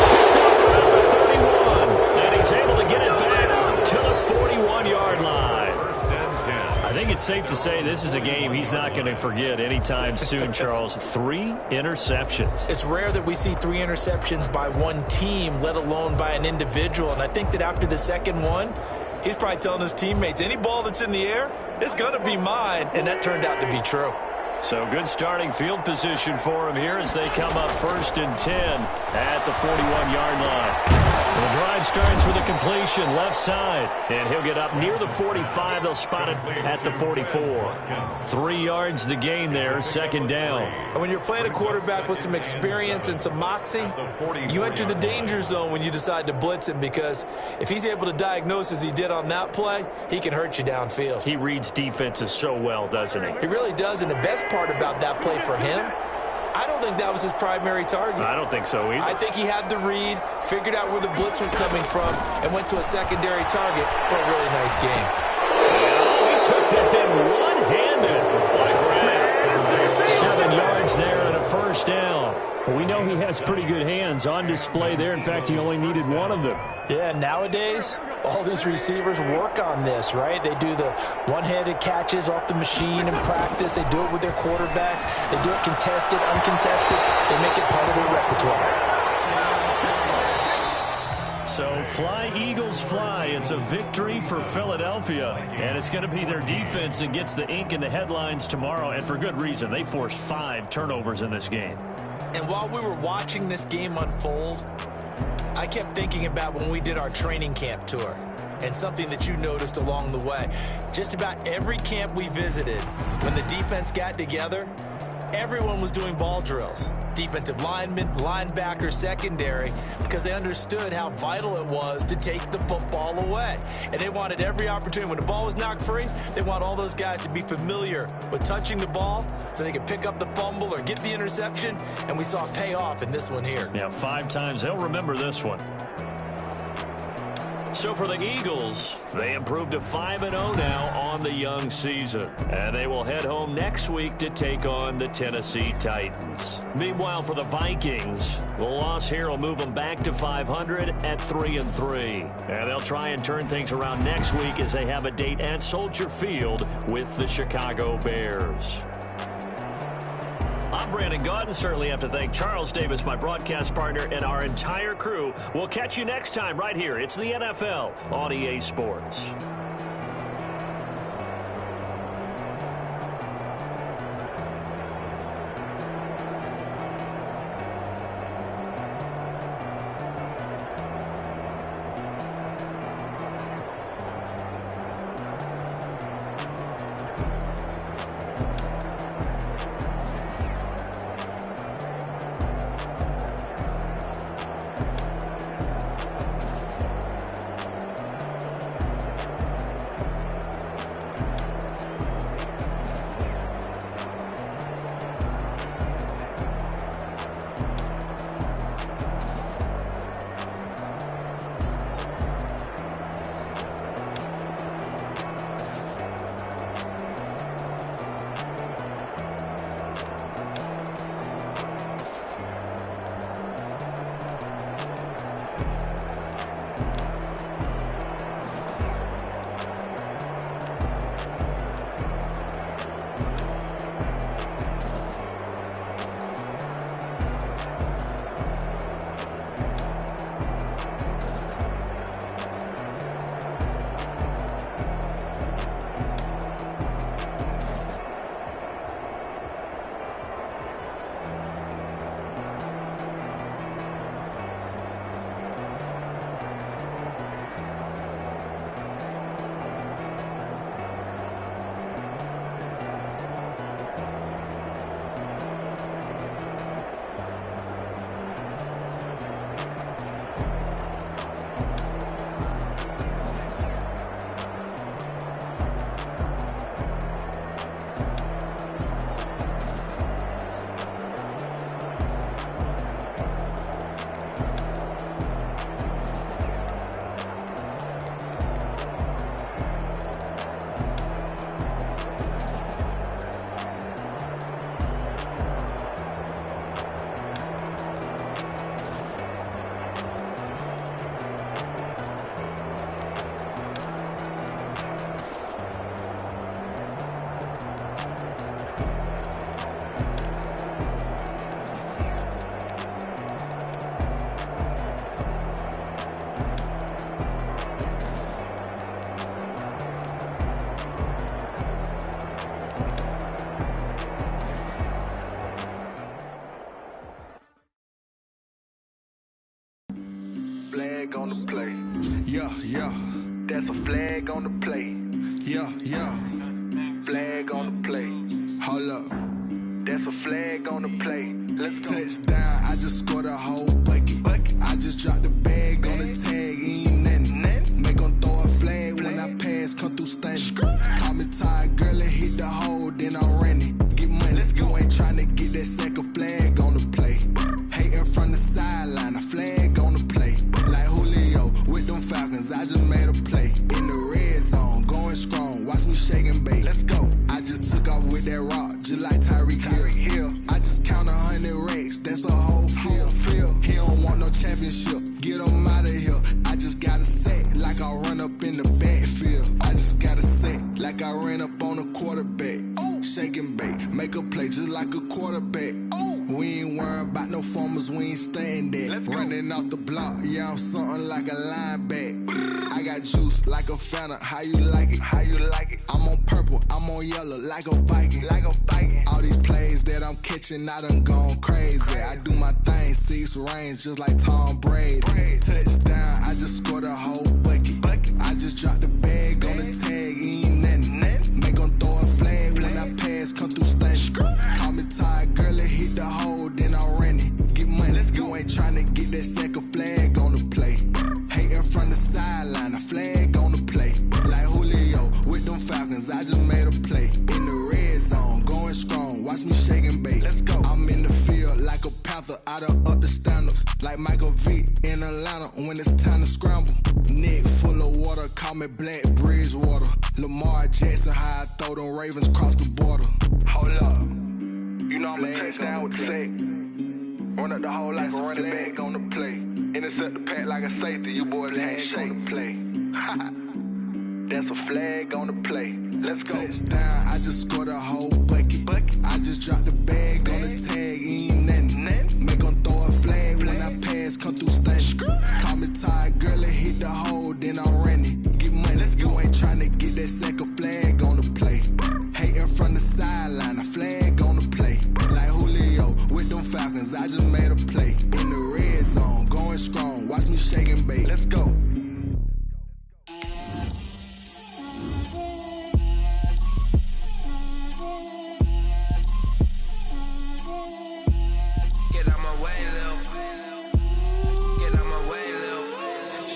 Picked up around the 31, and he's able to get it back to the 41-yard line. I think it's safe to say this is a game he's not going to forget anytime soon, Charles. 3 interceptions. It's rare that we see 3 interceptions by one team, let alone by an individual. And I think that after the second one, he's probably telling his teammates, any ball that's in the air, it's going to be mine. And that turned out to be true. So good starting field position for him here as they come up 1st and 10 at the 41-yard line. The drive starts with a completion left side, and he'll get up near the 45. They'll spot it at the 44. 3 yards the gain there, 2nd down. And when you're playing a quarterback with some experience and some moxie, you enter the danger zone when you decide to blitz him, because if he's able to diagnose as he did on that play, he can hurt you downfield. He reads defenses so well, doesn't he? He really does, and the best part about that play for him, I don't think that was his primary target. I don't think so either. I think he had the read, figured out where the blitz was coming from, and went to a secondary target for a really nice game. He took that in one-handed. What a grab. 7 yards there and a 1st down. Well, we know he has pretty good hands on display there. In fact, he only needed one of them. Yeah, nowadays, all these receivers work on this, right? They do the one-handed catches off the machine in practice. They do it with their quarterbacks. They do it contested, uncontested. They make it part of their repertoire. So fly, Eagles, fly. It's a victory for Philadelphia, and it's going to be their defense that gets the ink in the headlines tomorrow, and for good reason. They forced 5 turnovers in this game. And while we were watching this game unfold, I kept thinking about when we did our training camp tour, and something that you noticed along the way. Just about every camp we visited, when the defense got together, everyone was doing ball drills. Defensive linemen, linebackers, secondary, because they understood how vital it was to take the football away. And they wanted every opportunity. When the ball was knocked free, they want all those guys to be familiar with touching the ball so they could pick up the fumble or get the interception. And we saw it pay off in this one here. Yeah, 5 times. They'll remember this one. So for the Eagles, they improved to 5-0 now on the young season. And they will head home next week to take on the Tennessee Titans. Meanwhile, for the Vikings, the loss here will move them back to 500 at 3-3. And they'll try and turn things around next week as they have a date at Soldier Field with the Chicago Bears. I'm Brandon Gaudin. Certainly have to thank Charles Davis, my broadcast partner, and our entire crew. We'll catch you next time right here. It's the NFL on EA Sports. on the play. Yeah, yeah. That's a flag on the play. Yeah, yeah. Flag on the play. Hold up. That's a flag on the play. Let's go. Touchdown, I just scored a whole bucket. I just dropped the bag on the tag, ain't nothing. Make 'em throw a flag when I pass, come through stunning. Call me tired, girl, and hit the hole, then I'm running. Get money, you ain't tryna get that second flag on the play. Hating from the sideline, a flag on the play. Like Julio with them Falcons, I just made a play. In the red zone, going strong, watch me shake and bake. Let's go. I just took off with that rock, just like Tyreek Hill. I just count 100 racks, that's a whole field. He don't want no championship, get him out of here. I just got a set, like I run up in the backfield. I just got a set, like I ran up on a quarterback. Shake and bake, make a play just like a quarterback. We ain't worrying about no formers, we ain't staying there. Running off the block, yeah, I'm something like a linebacker. I got juice like a Fanta, how you like it? How you like it? I'm on purple, I'm on yellow, like a Viking. Like a Viking. All these plays that I'm catching, I done gone crazy. I do my thing, 6 range, just like Tom Brady. Touchdown, I just scored a whole bucket. I just dropped the bag on the tag, ain't nothing. Make 'em throw a flag when I pass, come through stunning. Call me tired, girl, and hit the hole, then I'm running. Get money, you ain't tryna get that second flag on the play. Hating from the sideline, a flag on the play. Like Julio with them Falcons, I just made a play. In the red zone, going strong, watch me shake and bake. Let's go. I'm in the field like a panther, I done up the standards. Like Michael Vick in Atlanta when it's time to scramble. Neck full of water, call me Black Bridgewater. Lamar Jackson, how I throw them Ravens across the border. Hold up. You know I'm a touchdown with the sack. Run up the hole like a running back on the play. Intercept the pack like a safety. You boys can't shake the play. That's a flag on the play. Let's go. Touchdown, I just scored a whole bucket. I just dropped the bag on the tag, ain't nothing. Make 'em throw a flag when I pass, come through stunning. Call me tired, girl, and hit the hole, then I'm running. Get money, you ain't tryna get that second flag on the play. Hating from the sideline, a flag on the play. Like Julio with them Falcons, I just made a play. In the red zone, going strong, watch me shake and bake. Let's go. Get out my way, Lil. Get out my way, Lil.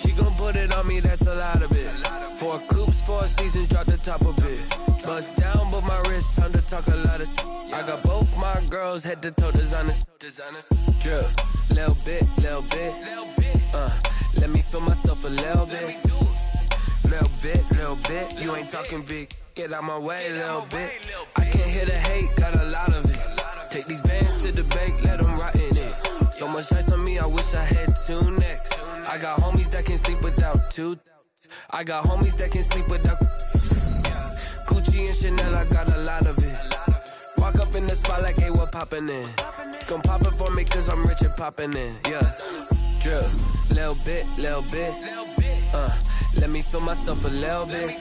She gon' put it on me, that's a lot of it. 4 coops, 4 seasons, drop the top a bit. Bust down, but my wrist, time to talk a lot of. I got both my girls, head to toe designer. Drip, little bit. Let me feel myself a little bit. Little bit. You ain't talking big. Get out my way, little bit. I can't hear the hate, got a lot of it. Take these bands to the bank, let them rot in it. So much ice on me, I wish I had 2 necks. I got homies that can sleep without 2. I got homies that can sleep without Gucci and Chanel, I got a lot of it. Walk up in the spot like, hey, what poppin' in? Gon' pop it for me cause I'm rich and poppin' in, yeah. Drip, little bit. Let me feel myself a little bit.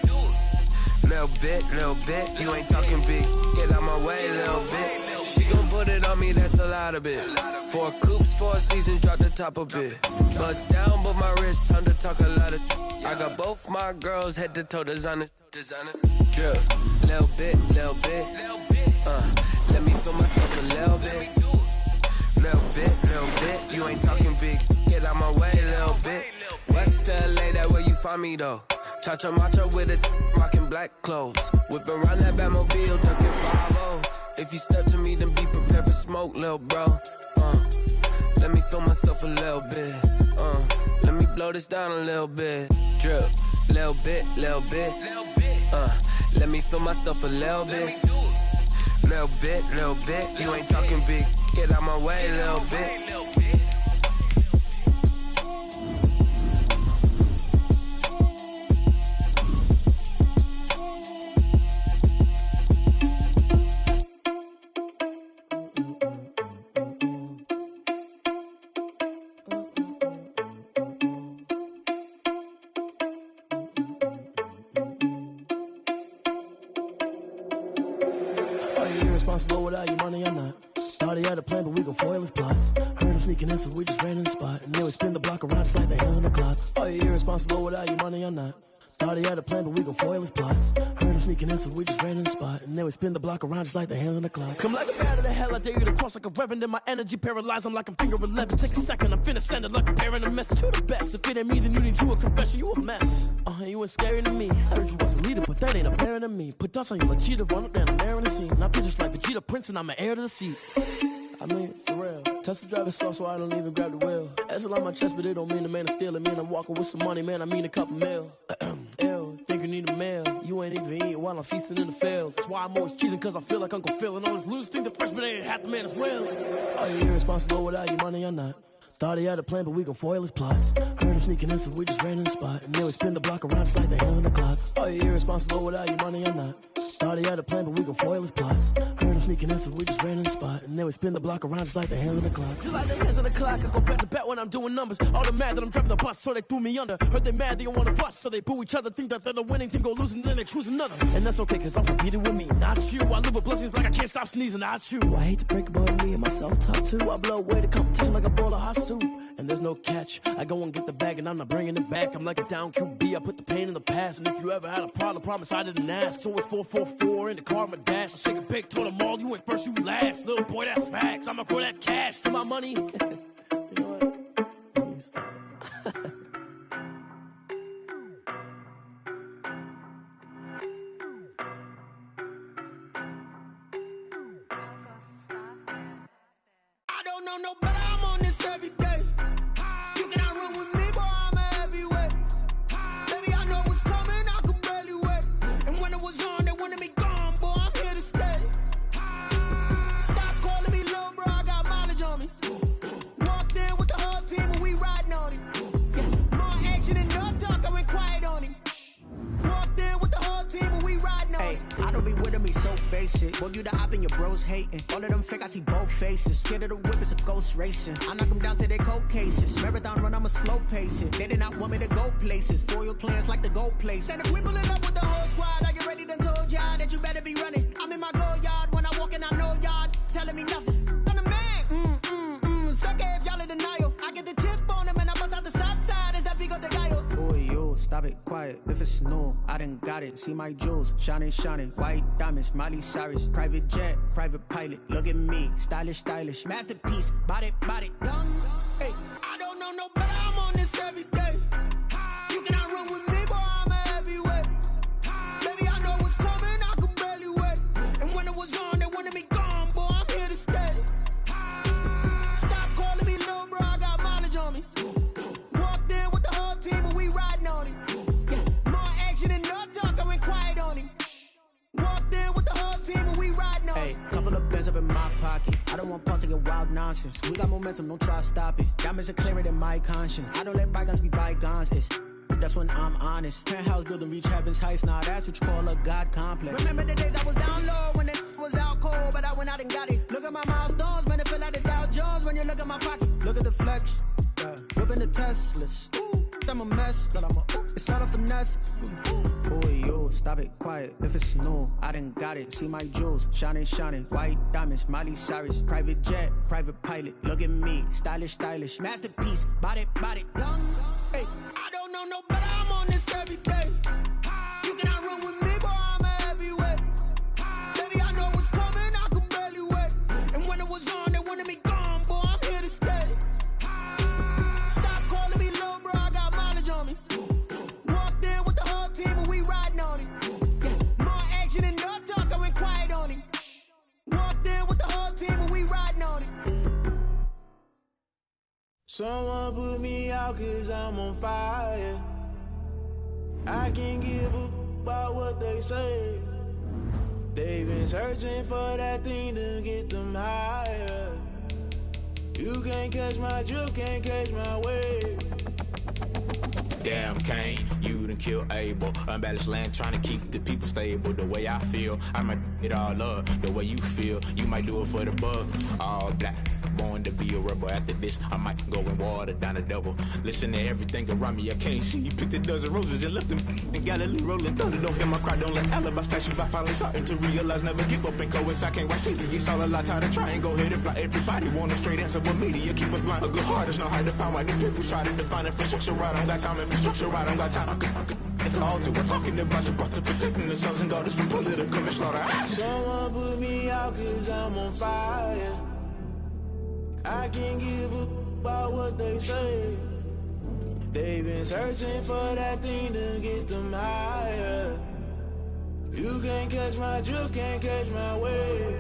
Little bit. You ain't talking big. Get out my way, little bit. She gon' put it on me, that's a lot of it. 4 coops, 4 seasons, drop the top a bit. Bust down, but my wrist, time to talk a lot of. I got both my girls, head to toe designer. Drip, little bit. Let me feel myself a little bit. Little bit. You ain't talking big. Get out my way, little bit. West LA, that where you find me though. Cha-cha macho with it, rockin' black clothes. Whip around that Batmobile, duckin' 5-0. If you step to me, then be prepared for smoke, lil' bro. Let me feel myself a little bit. Let me blow this down a little bit. Drip, little bit. Let me feel myself a little bit. Little bit. You ain't talking big. Get out my way, little bit. Are you irresponsible without your money or not? Thought he had a plan, but we gon' foil his plot. Heard him sneaking in, so we just ran in the spot. And then we spin the block around just like the hands on the clock. Are you irresponsible without your money or not? Thought he had a plan, but we gon' foil his plot. Heard him sneaking in, so we just ran in the spot. And then we spin the block around just like the hands on the clock. Come like a bat of the hell, I dare you to cross like a reverend. In my energy paralyzed, I'm like I'm finger 11. Take a second, I'm finna send it like a parent a message to the best. If it ain't me, then you need you a confession, you a mess. You ain't scary to me. Heard you was a leader, but that ain't apparent to me. Put dust on you like cheetah, run up down, I'm there in the scene. I feel just like Vegeta Prince, and I'm an heir to the seat. I mean, for real. Touch the driver's soft, so I don't even grab the wheel. That's on my chest, but it don't mean the man is stealing. Mean I'm walking with some money, man, I mean a couple mil. Ew, think you need a meal. You ain't even eating while I'm feasting in the field. That's why I'm always cheesing, cause I feel like Uncle Phil. And all those losers think the freshman ain't half the man as well. Are you irresponsible without your money or not? Thought he had a plan, but we gon' foil his plot. Heard him sneaking in, so we just ran in the spot. And then we spin the block around just like the hands on the clock. Are you irresponsible without your money or not? Thought he had a plan, but we gon' foil his plot. Heard him sneaking in, so we just ran in the spot. And then we spin the block around just like the hands on the clock. Just like the hands on the clock, I go back to back when I'm doing numbers. All the mad that I'm driving the bus, so they threw me under. Heard they mad, they don't wanna bust, so they boo each other. Think that they're the winning team, go losing, then they choose another. And that's okay, cause I'm competing with me, not you. I live with blessings like I can't stop sneezing, not you. I hate to break about me and my self-talk too. I blow away the competition like a bowl of hot soup. And there's no catch. I go and get the bag and I'm not bringing it back. I'm like a down QB, I put the pain in the past. And if you ever had a problem, promise I didn't ask. So it's 444 in the car, my dash. I shake a big, told them all, you went first, you last. Little boy, that's facts. I'ma grow that cash to my money. You know what? Let me stop. I don't know no better, I'm on this every day. You cannot run with me, boy, I'm a heavyweight. Baby, I know what's coming, I could barely wait. And when it was on, they wanted me gone, boy, I'm here to stay. Stop calling me little bro, I got mileage on me. Walked in with the whole team and we riding on him. More action and no talk, I went quiet on him. Walked in with the whole team and we riding on him. I don't be with him, he's so basic. Boy, you the op and your bros hating. All of them fake, I see both faces. Scared of the whip, it's a ghost racing. I knock them down to their cold cases. Marathon run, I'ma slow pace it. They did not want me to go places. Foil plans like the go place. And if we pulling up with the whole squad, I get ready to told y'all that you better be running. I'm in my go yard when I walk in, I know y'all telling me nothing. I'm the man, suck it if y'all in denial. I get the chip on him and I bust out the south side. Is that Vigo de Gallo? Boy, yo, stop it, quiet. If it's new, I done got it. See my jewels, shining, shining. White diamonds, Miley Cyrus. Private jet, private pilot. Look at me, stylish, stylish. Masterpiece, body, young. Hey, I don't know no better, I'm on this every day. You cannot run with me, boy, I'm a heavyweight. Baby, I know what's coming, I could barely wait. And when it was on, they wanted me gone, boy, I'm here to stay. Stop calling me little bro, I got mileage on me. Walked in with the whole team and we riding on him. More action and no talk, I went quiet on him. Walked in with the whole team and we riding on him. Hey, couple of bands up in my pocket. I don't want pause to get wild nonsense. We got momentum, don't try to stop it. Diamonds are clearer than my conscience. I don't let bygones be bygones. That's when I'm honest. Penthouse building, reach heaven's heights. Now that's what you call a God complex. Remember the days I was down low when it was out cold, but I went out and got it. Look at my milestones, man, it feel like the Dow Jones when you look at my pocket. Look at the flex, whipping the Teslas. I'm a mess, but it's all a finesse. Boy, yo, stop it, quiet. If it's new, I done got it. See my jewels, shining, shining. White diamonds, Miley Cyrus. Private jet, private pilot. Look at me, stylish, stylish. Masterpiece, body, young. Hey, I don't know no better, I'm on this every day. You cannot run with me, boy, I'm a heavyweight. Baby, I know what's coming, I could barely wait. And when it was on, they wanted me gone, boy, I'm here to stay. Stop calling me little bro, I got mileage on me. Walked in with the whole team and we riding on him. More action and no talk, I went quiet on him. Walked in with the whole team and we riding on him. Someone put me out cause I'm on fire. I can't give up about what they say. They've been searching for that thing to get them higher. You can't catch my drift, can't catch my wave. Damn, Kane, you done killed Abel. Unbalanced land, trying to keep the people stable. The way I feel, I might it all up. The way you feel, you might do it for the buck. All black, born to be a rebel. After this, I might go and water down the devil. Listen to everything around me, I can't see. You picked a dozen roses and left them in Galilee rolling thunder. Don't hear my cry, don't let alibis pass you by. Finally starting to realize, never give up and coincide. Can't watch TV, it's all a lot. Tired of trying, go ahead and fly. Everybody want a straight answer, but media keep us blind. A good heart is not hard to find. Why do people try to define infrastructure right? I don't got time, infrastructure right, I don't got time. I could it's all to we're talking about you, brought to protecting the sons and daughters from political and slaughter. Someone put me out cause I'm on fire. I can't give up about what they say. They've been searching for that thing to get them higher. You can't catch my drift, can't catch my wave.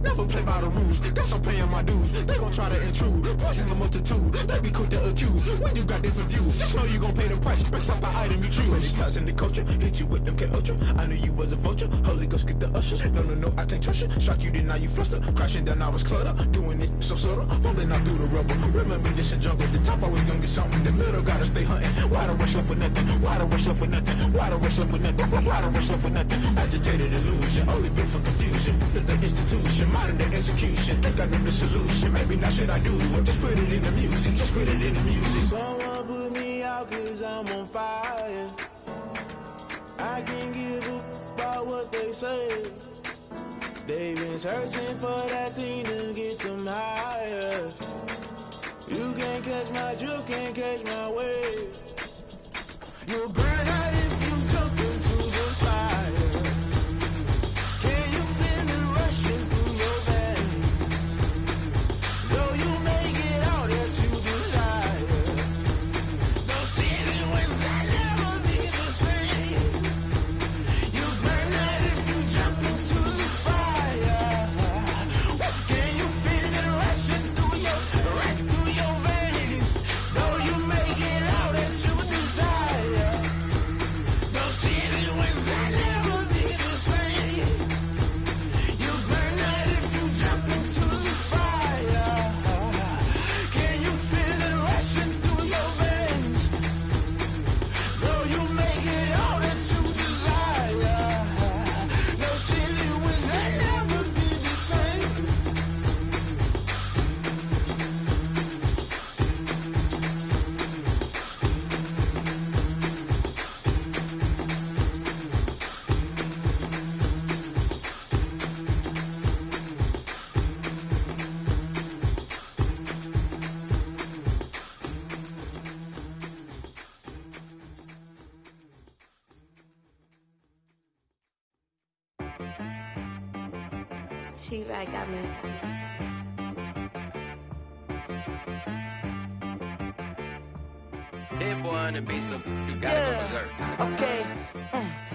Never play by the rules, guess I'm paying my dues. They gon' try to intrude, poison the multitude. They be quick to accuse, when you got different views. Just know you gon' pay the price, based off the item you choose. Many ties in the culture, hit you with them K Ultra. I knew you was a vulture, Holy Ghost get the ushers. No, I can't trust you. Shock you, then now you fluster. Crashing down, I was cluttered. Doing this so subtle, falling out through the rubble. Remember this in jungle, the top I was gonna get something. The middle gotta stay hunting. Why the rush left for nothing? Why the rush left for nothing? Why the rush left for nothing? Why the rush left for nothing? Agitated illusion, only built for confusion. The institution, modern day execution. Think I know the solution. Maybe not should I do it? Just put it in the music. Just put it in the music. Someone put me out cause I'm on fire. I can't give up about what they say. They've been searching for that thing to get them higher. You can't catch my drift, can't catch my wave. You'll burn out if you jump into the fire. Can you feel it rushing through your veins? Though you make it all that you desire. No city was that never be the same. You burn out if you jump into the fire. Can you feel it rushing through your veins? Though you make it all that you desire. No city was that never be the same. You burn out if you jump into the fire. Can you feel it rushing through your veins? Though you make it all that you desire. No city was that never be the same. She-Rag got me. Dead boy on the beat, so you gotta go berserk. Okay.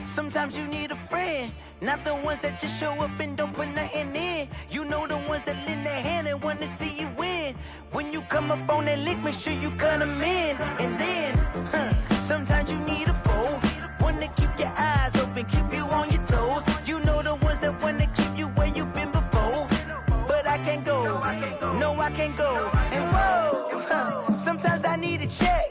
Sometimes you need a friend, not the ones that just show up and don't put nothing in. You know the ones that lend their hand and want to see you win. When you come up on that lick, make sure you cut them in. And then, sometimes you need a foe, one to keep your eyes open, keep you on your toes. You know the ones that want to keep you where you've been before. But I can't go, no I can't go. And whoa, sometimes I need a check.